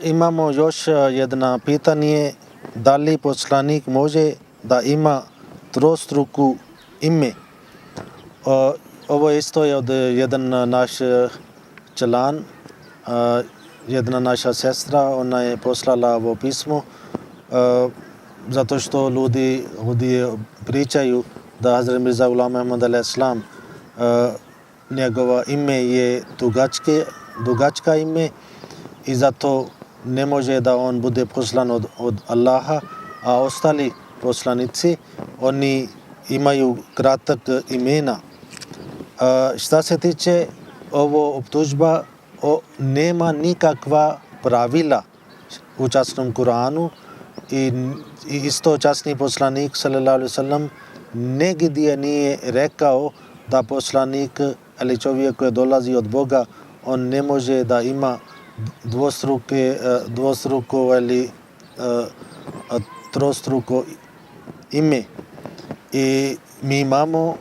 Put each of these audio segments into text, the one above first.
Imamo još jedno pitanje, da li poslanik može da ima trostruku ime? Ovo isto je od jedan naš član, jedna naša sestra, ona je poslala ovo pismo zato što ljudi pričaju da Hazrat Mirza Ghulam Ahmad alaih salam njegova ime je dugačka ime i zato ne može da on bude poslan od Allaha, a ostali poslanici oni imaju kratak imena. Šta se tiče ovo optužba, nema nikakva pravila u časnom Kuranu i isto časni poslanik sallallahu alejhi ve sellem negdje nije rekao da poslanik ili čovjek koji dolazi od Boga on ne može da ima dvostruko ili trostruko ime. I mi imamo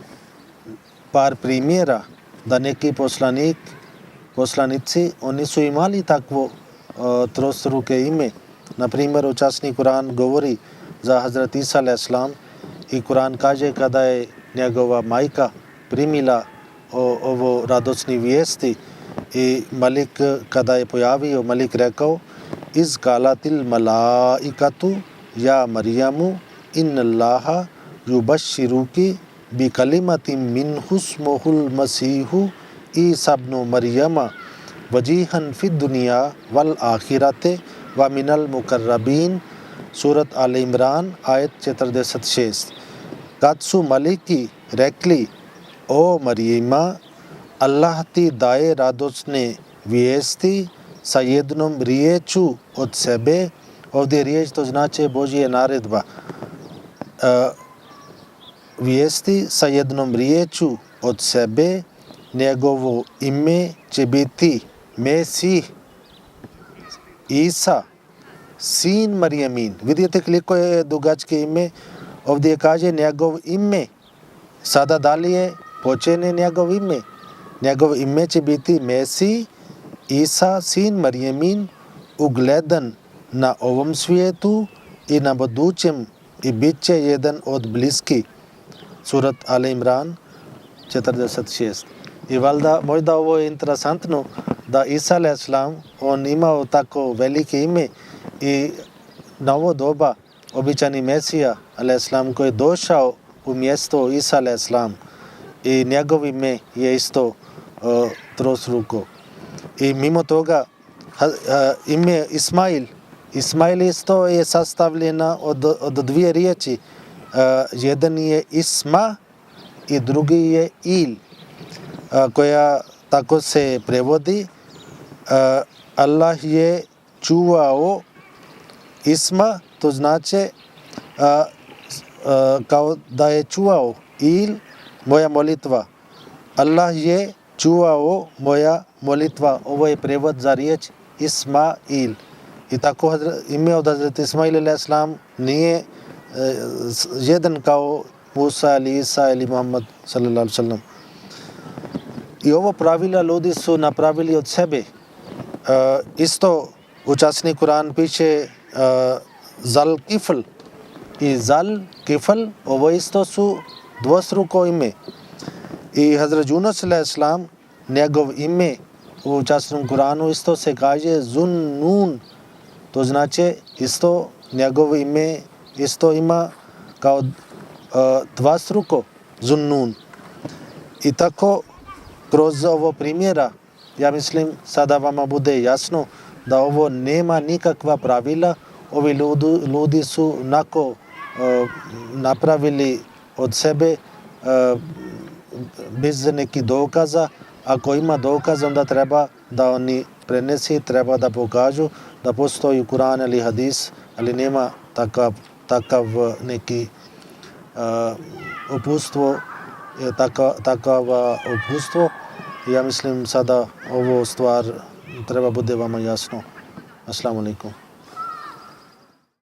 par primjera da neki poslanici oni su imali takvo trostruke ime. Na primjer, u časni Kur'an govori za Hazrat Isa alaih salam i Kur'an kaže kada je njegova majka primila ovo radosni vijesti i Malik kada je pojavio, Malik rekao iz kalatil malaikatu ja Marijamu inna Allaha yubashiruki bi kalimatin min husmuhul masihu Isa ibn Maryama wajihan fid dunya wal akhirate wa minal mukarrabin. Surat Al Imran ayet 46. Kad su Maliki rekli, o Marijima, Allah ti daje radosne vijesti sa jednom riječu od sebe. Ovdje riječ to znači Božja naredba. Vijesti sa jednom riječu od sebe, njegovo ime će biti Mesih, Isa, sin Marijamin. Vidite koliko je dugačke ime. Ovdje kaže njegov ime. Sada dalje počene njegov ime. Njegov ime će biti Mesih, Isa, sin Marijamin, ugledan na ovom svijetu i na budućem i bit će jedan od bliski. Surat Al Imran 46. I valjda možda ovo je interesantno da Isa alaih salam on imao tako velike ime i na ovo doba običani Mesija alaih salam koji je došao u mjesto Isa alaih salam i njegov ime je isto trostruko. I mimo toga ime Ismail. Ismail isto je sastavljena od dvije riječi. Jedan je Isma i drugi je Il, koja tako se prevodi. Allah je čuvao Isma, to znači kao da je čuvao Il, moja molitva. Allah je čuvao moja molitva. Ovo je prevod za riječ Ismail. I tako ime od Hazreti Ismail alaih salam nije jedan kao Musa ili Isa ili Muhammad sallallahu alaihi wa sallam. I ovo pravila ljudi su napravili od sebe. Isto u časni Kur'an piše Zal Kifl i Zal Kifl, ovo isto su dvostruko ime. I Hazrat Yunus alaih salam, njegov ime u časnom Kur'anu isto se kaže Zunnun. To znači isto njegov ime isto ima kao dvostruko Zunnun. I tako kroz ovo primjera, ja mislim sada vama bude jasno da ovo nema nikakva pravila. Ovi ljudi su napravili od sebe bez nekih dokaza. Ako ima dokaza, onda treba da oni prenesi, treba da pokažu da postoji Kur'an ili hadis, ali nema takav neki upustvo, takav upustvo. Ja mislim sada ovo stvar treba bude vama jasno. Assalamu alaikum.